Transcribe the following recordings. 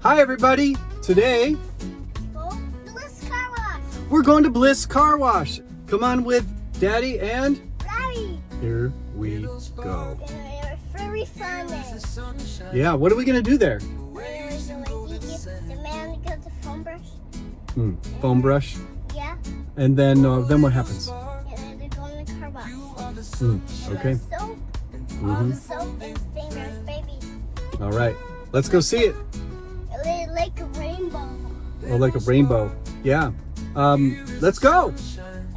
Hi everybody! Today Bliss Car Wash. we're going to Bliss Car Wash. Come on with Daddy and Larry. here we go. It's very fun. Yeah, what are we gonna do there? The man got the phone brush. Foam brush. Yeah. And then what happens? And then they're going to the car wash. Okay. Soap. All the soap and fingers, baby. All right. Let's go see it. It's like a rainbow. Oh, like a rainbow. Yeah. Let's go.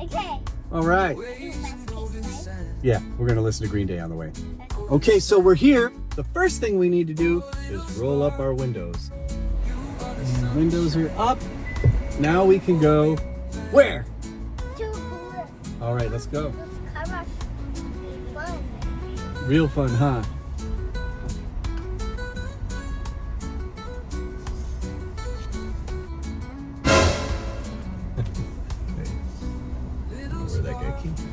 Okay. All right. Do best case, right? Yeah, we're gonna listen to Green Day on the way. Okay, so we're here. The first thing we need to do is roll up our windows. And the windows are up. Now we can go where? To Bliss. All right, let's go. Bliss Car Wash. Be fun. Real fun, huh? Where that guy came from.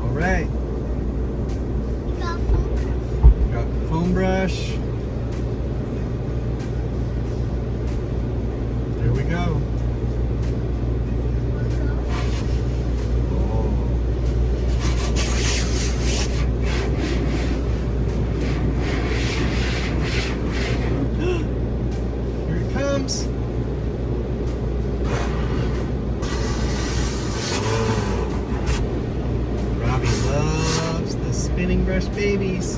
All right, You got a phone got the foam brush. There we go. Here it comes. Robbie loves the spinning brush babies.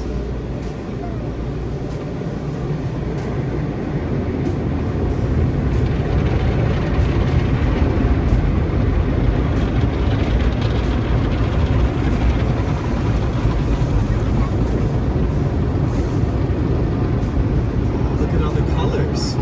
Look at all the colors.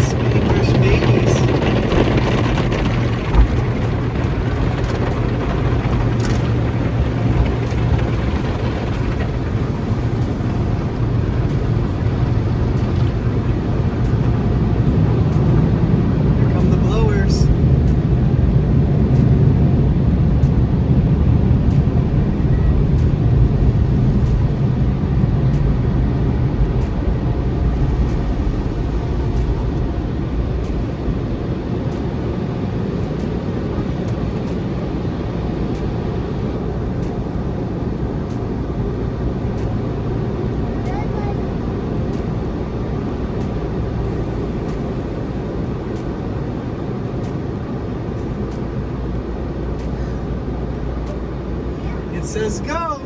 Spinning brush babies. Here come the blowers. It says go.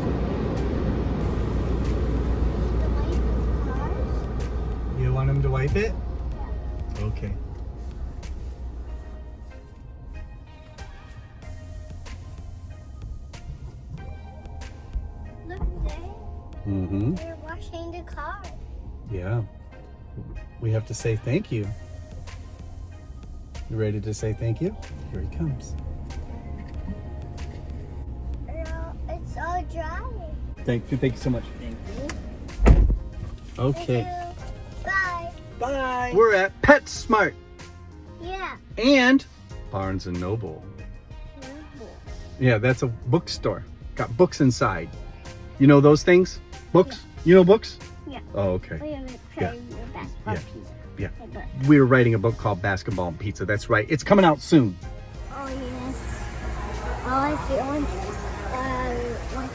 You want him to wipe it? Okay. Look there. Mm-hmm. They're washing the car. Yeah. We have to say thank you. You ready to say thank you? Here he comes. It's all dry. Thank you so much. Thank you. Okay. Thank you. Bye. Bye. We're at PetSmart Yeah. and Barnes and Noble. Yeah, that's a bookstore. Got books inside. You know those things? Books? You know books? Yeah. Oh, okay. We have your basketball Yeah. pizza. Yeah. Okay, but- We were writing a book called Basketball and Pizza. That's right. It's coming out soon. Oh yes. I like the oranges. Like.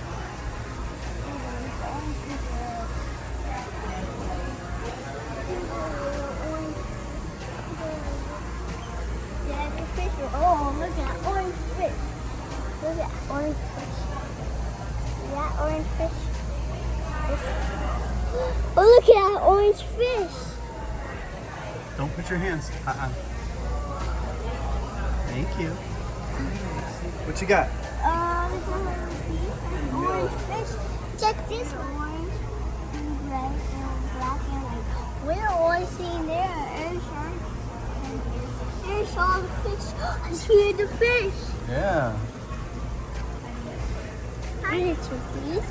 Yeah, the fish. Oh, look at that orange fish. Look at that orange fish. See that orange fish? Oh, look at that orange fish. Don't put your hands. Thank you. What you got? Orange fish. Check I see the fish. Yeah. I need to please.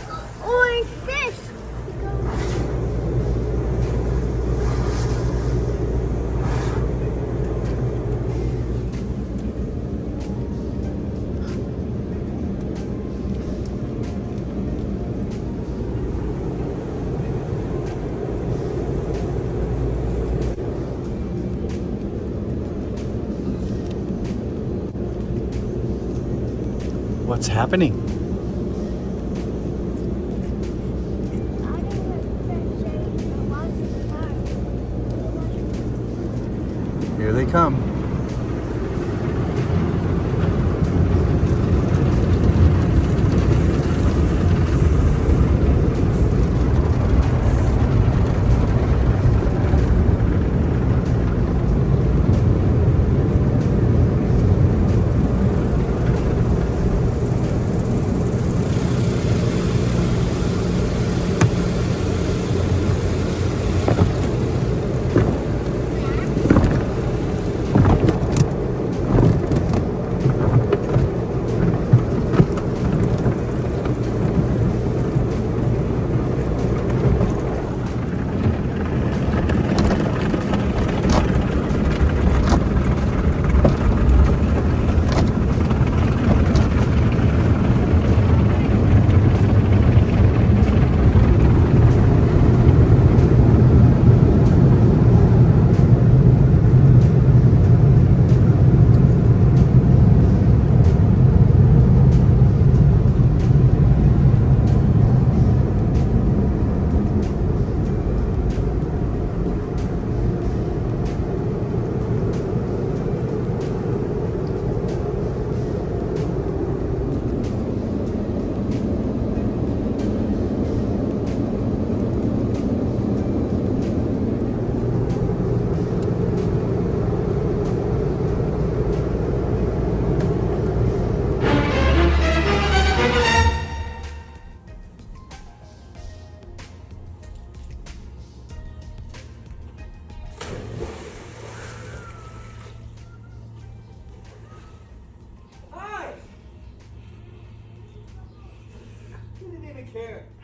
Orange fish. What's happening? Here they come.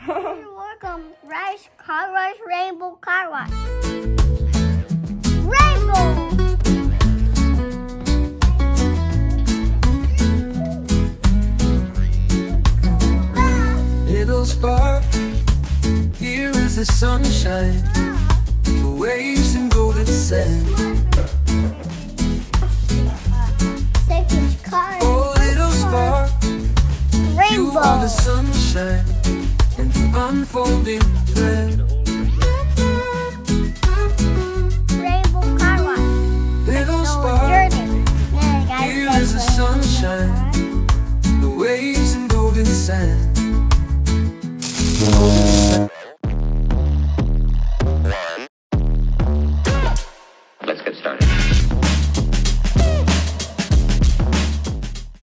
You're welcome. Rice, car wash, rainbow car wash. Rainbow! Little spark, here is the sunshine, the waves in golden sand. Second car. Oh, little spark, you are the sunshine and the unfolding thread.